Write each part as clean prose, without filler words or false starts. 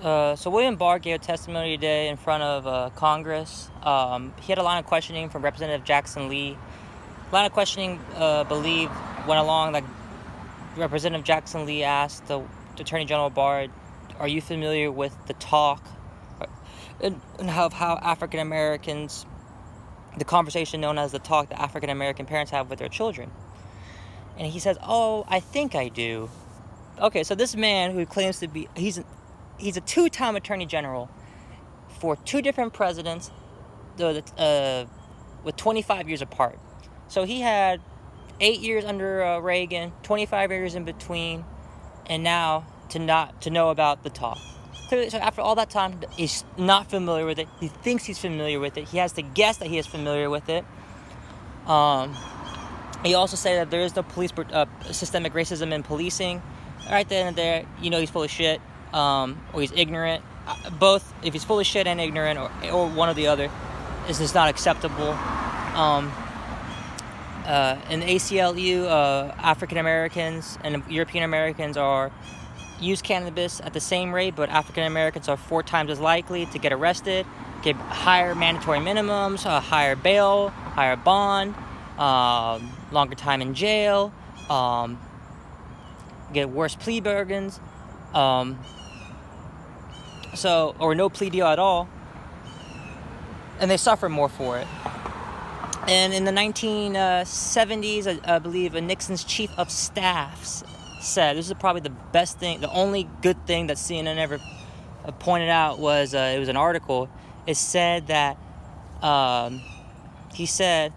So William Barr gave a testimony today in front of Congress. He had a line of questioning from Representative Jackson Lee. Line of questioning, believed, went along like Representative Jackson Lee asked the Attorney General Barr, "Are you familiar with the talk and how African Americans, the conversation known as the talk that African American parents have with their children?" And he says, "Oh, I think I do." Okay, so this man who claims to be he's a two-time Attorney General for two different presidents, with 25 years apart. So he had 8 years under Reagan, 25 years in between, and now to know about the talk. Clearly, so after all that time, he's not familiar with it. He thinks he's familiar with it. He has to guess that he is familiar with it. He also said that there is no systemic racism in policing. Right then and there, he's full of shit, or he's ignorant. Both, if he's full of shit and ignorant, or one or the other, is just not acceptable. In the ACLU, African Americans and European Americans use cannabis at the same rate, but African Americans are 4 times as likely to get arrested, get higher mandatory minimums, higher bail, higher bond, longer time in jail, get worse plea bargains, or no plea deal at all, and they suffer more for it. And in the 1970s, I believe Nixon's chief of staff said, this is probably the best thing, the only good thing that CNN ever pointed out was, it was an article. It said that, he said,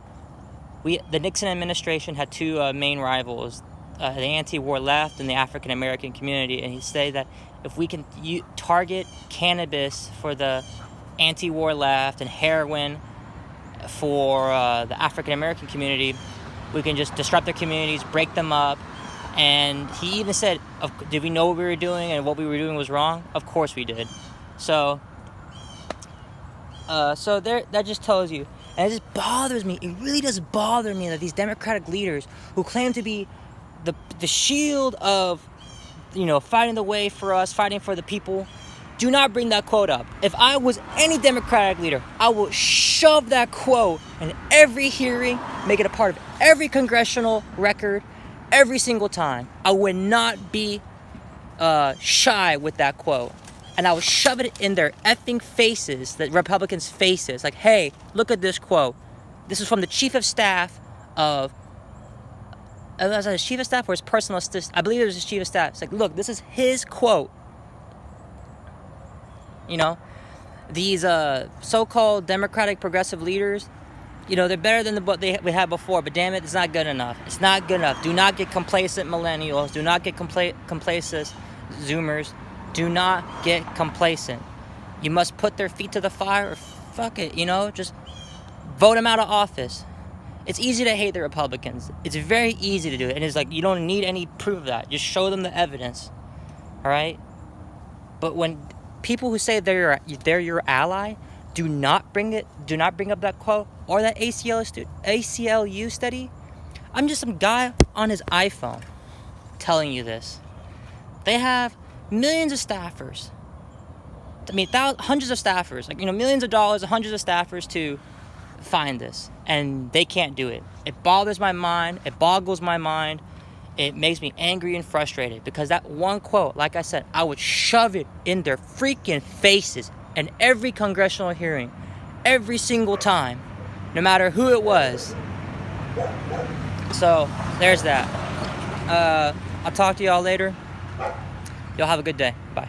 the Nixon administration had two main rivals, the anti-war left and the African American community. And he said that if we can target cannabis for the anti-war left and heroin for the African American community, we can just disrupt their communities, break them up. And he even said, did we know what we were doing and what we were doing was wrong? Of course we did. So there, that just tells you. And it just bothers me. It really does bother me that these Democratic leaders who claim to be the shield of, fighting the way for us, fighting for the people, do not bring that quote up. If I was any Democratic leader, I would shove that quote in every hearing, make it a part of every congressional record, every single time. I would not be shy with that quote. And I would shove it in their effing faces, the Republicans' faces. Like, hey, look at this quote. This is from the chief of staff of... Was it his chief of staff or his personal assistant? I believe it was his chief of staff. It's like, look, this is his quote. These so-called Democratic progressive leaders, they're better than what we had before, but damn it, it's not good enough. It's not good enough. Do not get complacent millennials. Do not get complacent Zoomers. Do not get complacent. You must put their feet to the fire or fuck it, just vote them out of office. It's easy to hate the Republicans. It's very easy to do it. And it's like, you don't need any proof of that. Just show them the evidence. All right? But when people who say they're your ally, do not bring up that quote or that ACLU study. I'm just some guy on his iPhone telling you this. They have millions of staffers. Hundreds of staffers, millions of dollars, hundreds of staffers to find this, and they can't do it. It bothers my mind. It boggles my mind. It makes me angry and frustrated because that one quote, like I said, I would shove it in their freaking faces in every congressional hearing, every single time, no matter who it was. So there's that. I'll talk to y'all later. Y'all have a good day. Bye.